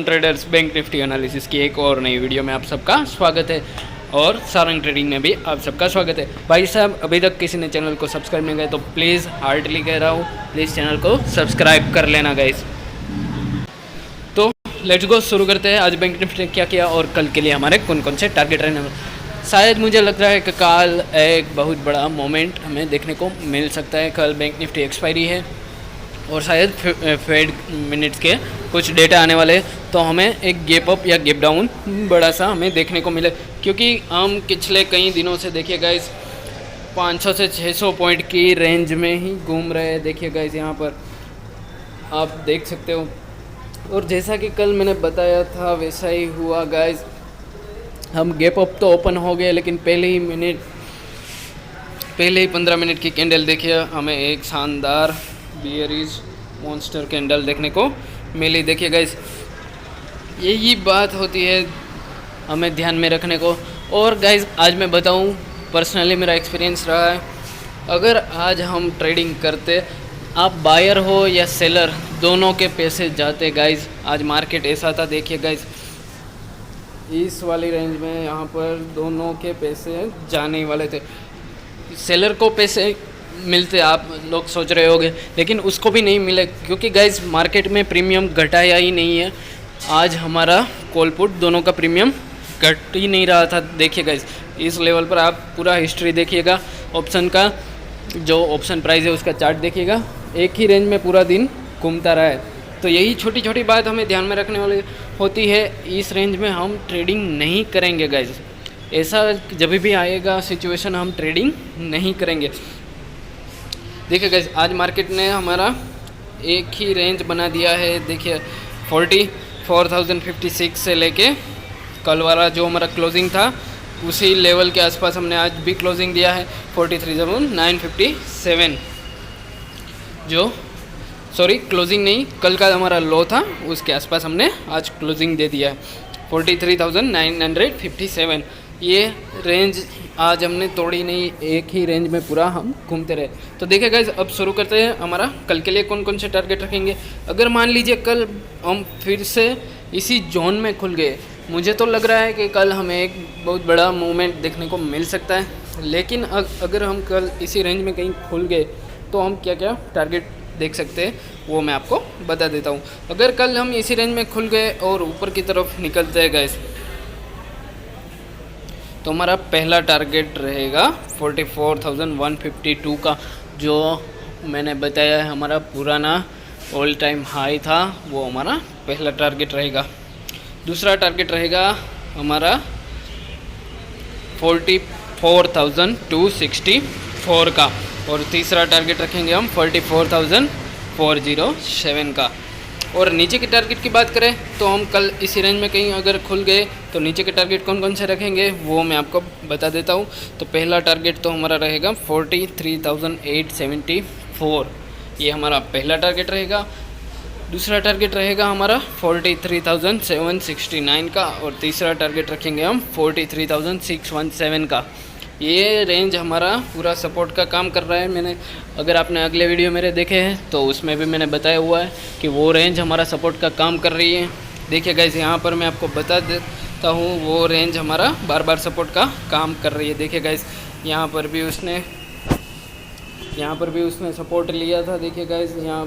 Traders bank Nifty analysis की एक और नई वीडियो में आप सबका स्वागत है और सारंग ट्रेडिंग में भी आप सबका स्वागत है। भाई साहब, अभी तक किसी ने चैनल को सब्सक्राइब नहीं किया तो प्लीज़ हार्डली कह रहा हूँ, प्लीज़ चैनल को सब्सक्राइब कर लेना गाइस। तो लेट्स गो, शुरू करते हैं। आज बैंक निफ्टी ने क्या किया और कल के लिए हमारे कौन कौन से टारगेट रहने वाले। शायद मुझे लग रहा है कि कल एक बहुत बड़ा मोमेंट हमें देखने को मिल सकता है। कल बैंक निफ्टी एक्सपायरी है और शायद फेड मिनट्स के कुछ डेटा आने वाले हैं, तो हमें एक गैप अप या गैप डाउन बड़ा सा हमें देखने को मिले, क्योंकि हम पिछले कई दिनों से देखिए गाइस 500 से 600 पॉइंट की रेंज में ही घूम रहे हैं। देखिए गाइस, यहाँ पर आप देख सकते हो। और जैसा कि कल मैंने बताया था वैसा ही हुआ गाइस। हम गैप अप तो ओपन हो गए, लेकिन पहले ही 15 मिनट की कैंडल देखिए, हमें एक शानदार बियरिश मॉन्स्टर कैंडल देखने को मिली। देखिए गाइस, यही बात होती है हमें ध्यान में रखने को। और गाइस, आज मैं बताऊं, पर्सनली मेरा एक्सपीरियंस रहा है, अगर आज हम ट्रेडिंग करते, आप बायर हो या सेलर, दोनों के पैसे जाते गाइस। आज मार्केट ऐसा था, देखिए गाइस, इस वाली रेंज में यहाँ पर दोनों के पैसे जाने ही वाले थे। सेलर को पैसे मिलते, आप लोग सोच रहे होंगे, लेकिन उसको भी नहीं मिले, क्योंकि गाइस मार्केट में प्रीमियम घटाया ही नहीं है। आज हमारा कॉल पुट दोनों का प्रीमियम घट ही नहीं रहा था। देखिए गाइस, इस लेवल पर आप पूरा हिस्ट्री देखिएगा, ऑप्शन का जो ऑप्शन प्राइस है उसका चार्ट देखिएगा, एक ही रेंज में पूरा दिन घूमता रहा है। तो यही छोटी छोटी बात हमें ध्यान में रखने वाली होती है। इस रेंज में हम ट्रेडिंग नहीं करेंगे गाइस, ऐसा जब भी आएगा सिचुएशन हम ट्रेडिंग नहीं करेंगे। देखिए गाइस, आज मार्केट ने हमारा एक ही रेंज बना दिया है। देखिए 44,056 से लेके कल वाला जो हमारा क्लोजिंग था उसी लेवल के आसपास हमने आज भी क्लोजिंग दिया है। 43,957 क्लोजिंग नहीं, कल का हमारा लो था उसके आसपास हमने आज क्लोजिंग दे दिया है 43,957। ये रेंज आज हमने तोड़ी नहीं, एक ही रेंज में पूरा हम घूमते रहे। तो देखिए गाइस, अब शुरू करते हैं हमारा कल के लिए कौन कौन से टारगेट रखेंगे। अगर मान लीजिए कल हम फिर से इसी जोन में खुल गए, मुझे तो लग रहा है कि कल हमें एक बहुत बड़ा मूवमेंट देखने को मिल सकता है। लेकिन अगर हम कल इसी रेंज में कहीं खुल गए तो हम क्या क्या टारगेट देख सकते हैं वो मैं आपको बता देता हूँ। अगर कल हम इसी रेंज में खुल गए और ऊपर की तरफ निकलते हैं गाइस, तो हमारा पहला टारगेट रहेगा 44,152 का, जो मैंने बताया है हमारा पुराना ऑल टाइम हाई था, वो हमारा पहला टारगेट रहेगा। दूसरा टारगेट रहेगा हमारा 44,264 का, और तीसरा टारगेट रखेंगे हम 44,407 का। और नीचे के टारगेट की बात करें तो हम कल इसी रेंज में कहीं अगर खुल गए तो नीचे के टारगेट कौन कौन से रखेंगे वो मैं आपको बता देता हूँ। तो पहला टारगेट तो हमारा रहेगा 43,874, ये हमारा पहला टारगेट रहेगा। दूसरा टारगेट रहेगा हमारा 43,769 का, और तीसरा टारगेट रखेंगे हम 43,617 का। ये रेंज हमारा पूरा सपोर्ट का काम कर रहा है। मैंने, अगर आपने अगले वीडियो मेरे देखे हैं तो उसमें भी मैंने बताया हुआ है कि वो रेंज हमारा सपोर्ट का काम कर रही है। देखिए गाइस, यहाँ पर मैं आपको बता देता हूँ, वो रेंज हमारा बार बार सपोर्ट का काम कर रही है। देखिए गाइस, यहाँ पर भी उसने सपोर्ट लिया था। देखिए गाइस, यहाँ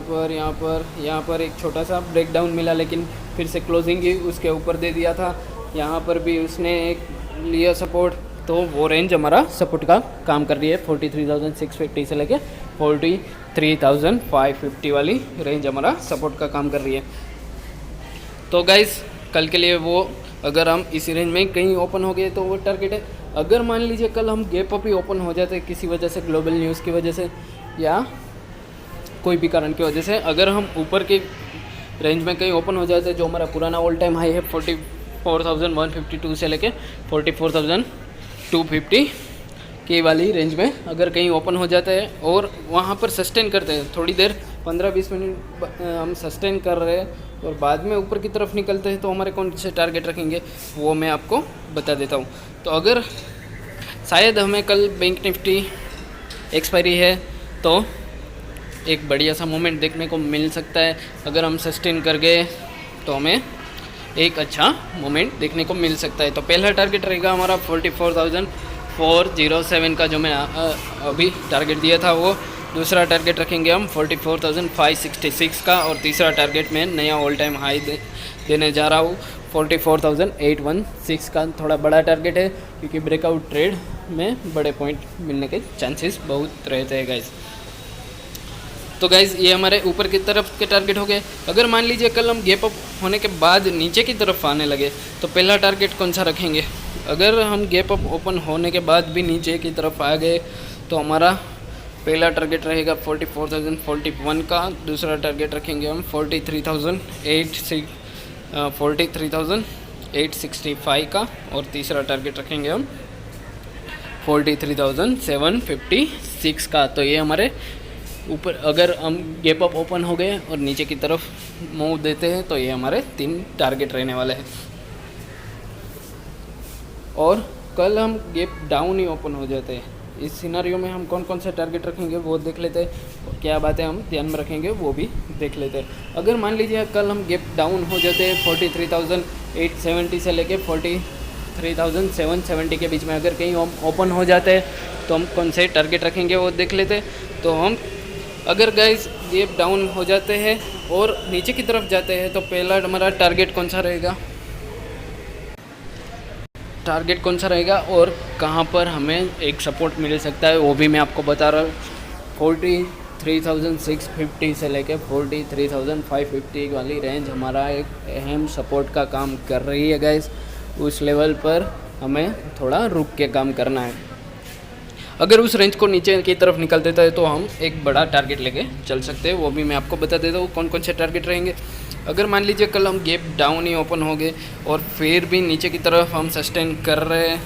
पर एक छोटा सा ब्रेकडाउन मिला, लेकिन फिर से क्लोजिंग ही उसके ऊपर दे दिया था। यहाँ पर भी उसने एक लिया सपोर्ट, तो वो रेंज हमारा सपोर्ट का काम कर रही है। 43,650 से लेके 43,550 वाली रेंज हमारा सपोर्ट का काम कर रही है। तो गाइस, कल के लिए वो, अगर हम इसी रेंज में कहीं ओपन हो गए तो वो टारगेट है। अगर मान लीजिए कल हम गैप अप ही ओपन हो जाते किसी वजह से, ग्लोबल न्यूज़ की वजह से या कोई भी कारण की वजह से, अगर हम ऊपर के रेंज में कहीं ओपन हो जाते, जो हमारा पुराना ऑल टाइम हाई है 44,152 से लेके 44,250 की वाली रेंज में अगर कहीं ओपन हो जाता है और वहाँ पर सस्टेन करते हैं, थोड़ी देर 15-20 मिनट हम सस्टेन कर रहे हैं और बाद में ऊपर की तरफ निकलते हैं, तो हमारे कौन से टारगेट रखेंगे वो मैं आपको बता देता हूँ। तो अगर शायद हमें कल बैंक निफ्टी एक्सपायरी है तो एक बढ़िया सा मोमेंट देखने को मिल सकता है। अगर हम सस्टेन कर गए तो हमें एक अच्छा मोमेंट देखने को मिल सकता है। तो पहला टारगेट रहेगा हमारा 44,407 का, जो मैं अभी टारगेट दिया था वो। दूसरा टारगेट रखेंगे हम 44,566 का, और तीसरा टारगेट मैं नया ऑल टाइम हाई देने जा रहा हूँ 44,816 का। थोड़ा बड़ा टारगेट है क्योंकि ब्रेकआउट ट्रेड में बड़े पॉइंट मिलने के चांसेस बहुत रहते हैं गाइस। तो गाइज़ ये हमारे ऊपर की तरफ के टारगेट हो गए। अगर मान लीजिए कल हम गैप अप होने के बाद नीचे की तरफ आने लगे तो पहला टारगेट कौन सा रखेंगे। अगर हम गैप अप ओपन होने के बाद भी नीचे की तरफ आ गए तो हमारा पहला टारगेट रहेगा 44,041 का। दूसरा टारगेट रखेंगे हम 43,865 का, और तीसरा टारगेट रखेंगे हम 43,756 का। तो ये हमारे ऊपर, अगर हम गैप अप ओपन हो गए और नीचे की तरफ मूव देते हैं तो ये हमारे 3 टारगेट रहने वाले हैं। और कल हम गैप डाउन ही ओपन हो जाते हैं, इस सिनारियो में हम कौन कौन से टारगेट रखेंगे वो देख लेते हैं, और क्या बातें हम ध्यान में रखेंगे वो भी देख लेते हैं। अगर मान लीजिए कल हम गैप डाउन हो जाते हैं 43,870 से लेके 43,770 के बीच में, अगर कहीं हम ओपन हो जाते हैं तो हम कौन से टारगेट रखेंगे वो देख लेते हैं। तो हम अगर गाइस गैप डाउन हो जाते हैं और नीचे की तरफ जाते हैं तो पहला हमारा टारगेट कौन सा रहेगा, और कहाँ पर हमें एक सपोर्ट मिल सकता है वो भी मैं आपको बता रहा हूँ। 43,650 से लेके 43,550 वाली रेंज हमारा एक अहम सपोर्ट का काम कर रही है गाइस। उस लेवल पर हमें थोड़ा रुक के काम करना है। अगर उस रेंज को नीचे की तरफ निकल देता है तो हम एक बड़ा टारगेट लेके चल सकते हैं, वो भी मैं आपको बता देता हूँ कौन कौन से टारगेट रहेंगे। अगर मान लीजिए कल हम गैप डाउन ही ओपन हो गए और फिर भी नीचे की तरफ हम सस्टेन कर रहे हैं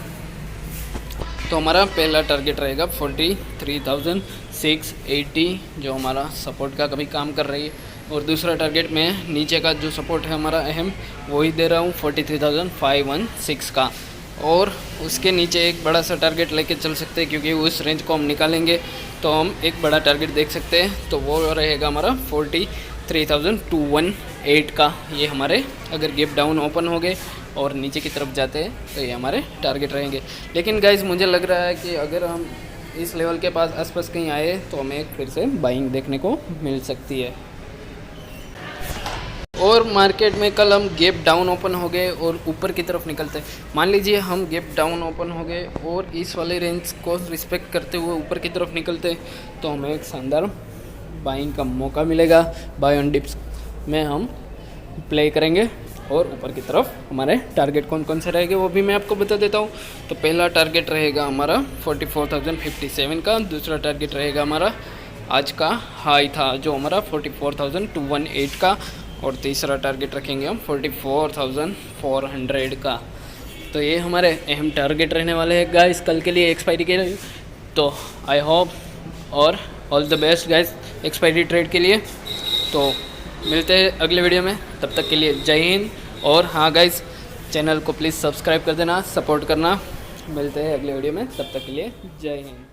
तो हमारा पहला टारगेट रहेगा 43,680, जो हमारा सपोर्ट का कभी काम कर रही है। और दूसरा टारगेट में नीचे का जो सपोर्ट है हमारा अहम, वही दे रहा हूँ 43,516 का। और उसके नीचे एक बड़ा सा टारगेट लेके चल सकते हैं, क्योंकि उस रेंज को हम निकालेंगे तो हम एक बड़ा टारगेट देख सकते हैं, तो वो रहेगा हमारा 43,218 का। ये हमारे अगर गैप डाउन ओपन हो गए और नीचे की तरफ जाते हैं तो ये हमारे टारगेट रहेंगे। लेकिन गाइज मुझे लग रहा है कि अगर हम इस लेवल के पास आसपास कहीं आए तो हमें फिर से बाइंग देखने को मिल सकती है। और मार्केट में कल हम गैप डाउन ओपन हो गए और ऊपर की तरफ निकलते हैं। मान लीजिए हम गैप डाउन ओपन हो गए और इस वाले रेंज को रिस्पेक्ट करते हुए ऊपर की तरफ निकलते हैं तो हमें एक शानदार बाइंग का मौका मिलेगा। बाय ऑन डिप्स में हम प्ले करेंगे और ऊपर की तरफ हमारे टारगेट कौन कौन से रहेंगे वो भी मैं आपको बता देता हूँ। तो पहला टारगेट रहेगा हमारा 44,057 का। दूसरा टारगेट रहेगा हमारा आज का हाई था जो हमारा 44,218 का। और तीसरा टारगेट रखेंगे हम 44,400 का। तो ये हमारे अहम टारगेट रहने वाले हैं गाइस कल के लिए एक्सपायरी के लिए। तो आई होप और all the best guys expiry trade के लिए। तो मिलते हैं अगले वीडियो में, तब तक के लिए जय हिंद। और हाँ गाइस चैनल को प्लीज़ सब्सक्राइब कर देना, सपोर्ट करना। मिलते हैं अगले वीडियो में, तब तक के लिए जय हिंद।